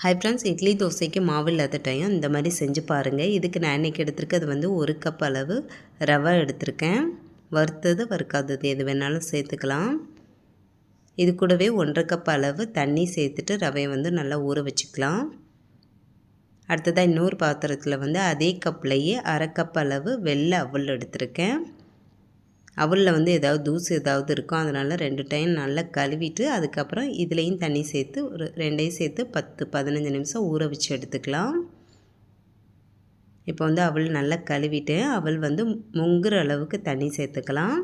Hi friends, idli தோசைக்கு மாவு இல்லாத டைம் இந்த மாதிரி செஞ்சு பாருங்கள். இதுக்கு நான் இன்றைக்கி எடுத்திருக்கேன். அது வந்து 1 கப் அளவு ரவை எடுத்திருக்கேன். வறுத்தது வறுக்காதது எது வேணாலும் சேர்த்துக்கலாம். இது கூடவே 1.5 கப் அளவு தண்ணி சேர்த்துட்டு ரவையை வந்து நல்லா ஊற வச்சுக்கலாம். அடுத்ததாக இன்னொரு பாத்திரத்தில் வந்து அதே கப்லேயே 1/2 கப் அளவு வெள்ளை அவல் எடுத்திருக்கேன். அவலில் வந்து ஏதாவது தூசு ஏதாவது இருக்கும், அதனால் 2 டைம் நல்லா கழுவிட்டு அதுக்கப்புறம் இதுலேயும் தண்ணி சேர்த்து ஒரு 2ஐயும் சேர்த்து 10-15 நிமிஷம் ஊற வச்சு எடுத்துக்கலாம். இப்போ வந்து அவல் நல்லா கழுவிட்டு அவல் வந்து முங்குற அளவுக்கு தண்ணி சேர்த்துக்கலாம்.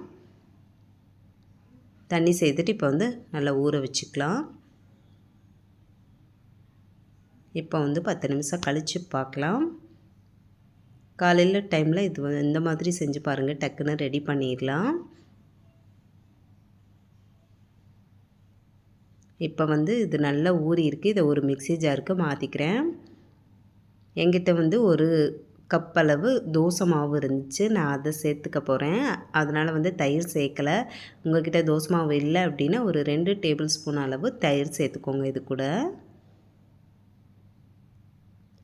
தண்ணி சேர்த்துட்டு இப்போ வந்து நல்லா ஊற வச்சுக்கலாம். இப்போ வந்து 10 நிமிஷம் கழித்து பார்க்கலாம். காலையில் டைமில் இது இந்த மாதிரி செஞ்சு பாருங்கள், டக்குன்னு ரெடி பண்ணிடலாம். இப்போ வந்து இது நல்லா ஊறி இருக்குது. இதை ஒரு மிக்ஸி ஜாருக்கு மாற்றிக்கிறேன். என்கிட்ட வந்து 1 கப் அளவு தோசை மாவு இருந்துச்சு, நான் அதை சேர்த்துக்க போகிறேன். அதனால் வந்து தயிர் சேர்க்கலை. உங்கள்கிட்ட தோசை மாவு இல்லை அப்படின்னா ஒரு 2 டேபிள் ஸ்பூன் அளவு தயிர் சேர்த்துக்கோங்க. இது கூட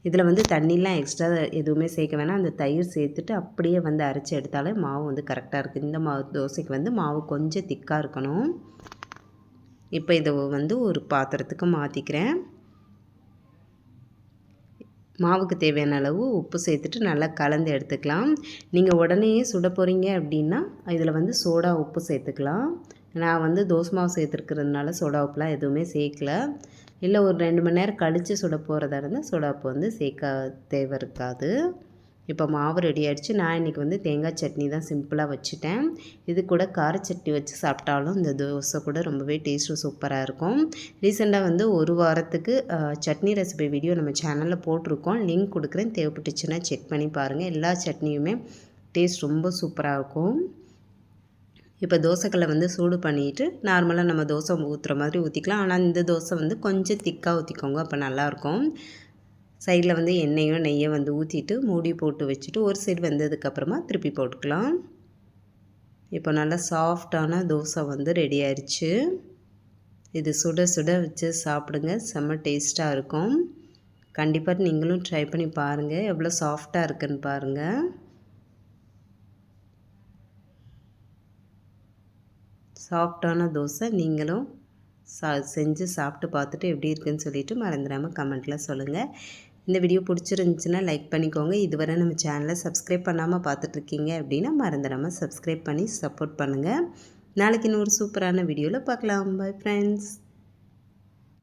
இதில் வந்து தண்ணிலாம் எக்ஸ்ட்ரா எதுவுமே சேர்க்க வேணாம். அந்த தயிர் சேர்த்துட்டு அப்படியே வந்து அரைச்சி எடுத்தாலே மாவு வந்து கரெக்டாக இருக்குது. இந்த மாவு தோசைக்கு வந்து மாவு கொஞ்சம் திக்காக இருக்கணும். இப்போ இதை வந்து ஒரு பாத்திரத்துக்கு மாற்றிக்கிறேன். மாவுக்கு தேவையான அளவு உப்பு சேர்த்துட்டு நல்லா கலந்து எடுத்துக்கலாம். நீங்கள் உடனேயே சுட போகிறீங்க அப்படின்னா இதில் வந்து சோடா உப்பு சேர்த்துக்கலாம். நான் வந்து தோசை மாவு சேர்த்துருக்கிறதுனால சோடா உப்புலாம் எதுவுமே சேர்க்கல. இல்லை ஒரு 2 மணி நேரம் கழித்து சுட போகிறதா இருந்தால் சோடா உப்பு வந்து சேர்க்க தேவை இருக்காது. இப்போ மாவு ரெடி ஆகிடுச்சு. நான் இன்றைக்கி வந்து தேங்காய் சட்னி தான் சிம்பிளாக வச்சுட்டேன். இது கூட கார சட்னி வச்சு சாப்பிட்டாலும் இந்த தோசை கூட ரொம்பவே டேஸ்ட்டு சூப்பராக இருக்கும். ரீசெண்டாக வந்து 1 வாரத்துக்கு சட்னி ரெசிபி வீடியோ நம்ம சேனலில் போட்டிருக்கோம். லிங்க் கொடுக்குறேன், தேவைப்பட்டுச்சுன்னா செக் பண்ணி பாருங்கள். எல்லா சட்னியுமே டேஸ்ட் ரொம்ப சூப்பராக இருக்கும். இப்போ தோசைக்கல்லை வந்து சூடு பண்ணிவிட்டு நார்மலாக நம்ம தோசை ஊற்றுற மாதிரி ஊற்றிக்கலாம். ஆனால் இந்த தோசை வந்து கொஞ்சம் திக்காக ஊற்றிக்கோங்க, அப்போ நல்லாயிருக்கும். சைடில் வந்து எண்ணெயோ நெய்யோ வந்து ஊற்றிட்டு மூடி போட்டு வச்சுட்டு ஒரு சைடு வெந்ததுக்கப்புறமா திருப்பி போட்டுக்கலாம். இப்போ நல்லா சாஃப்டான தோசை வந்து ரெடி ஆயிடுச்சு. இது சுட சுட வச்சு சாப்பிடுங்க, செம்ம டேஸ்ட்டாக இருக்கும். கண்டிப்பாக நீங்களும் ட்ரை பண்ணி பாருங்கள், எவ்வளோ சாஃப்டாக இருக்குன்னு பாருங்கள். சாஃப்டான தோசை நீங்களும் செஞ்சு சாப்பிட்டு பார்த்துட்டு எப்படி இருக்குன்னு சொல்லிவிட்டு மறந்துடாமல் கமெண்ட்டில் சொல்லுங்கள். இந்த வீடியோ பிடிச்சிருந்துச்சின்னா லைக் பண்ணிக்கோங்க. இதுவரை நம்ம சேனலை சப்ஸ்கிரைப் பண்ணாமல் பார்த்துட்ருக்கீங்க அப்படின்னா மறந்துடாமல் சப்ஸ்கிரைப் பண்ணி சப்போர்ட் பண்ணுங்கள். நாளைக்கு இன்னொரு சூப்பரான வீடியோவில் பார்க்கலாம். Bye friends.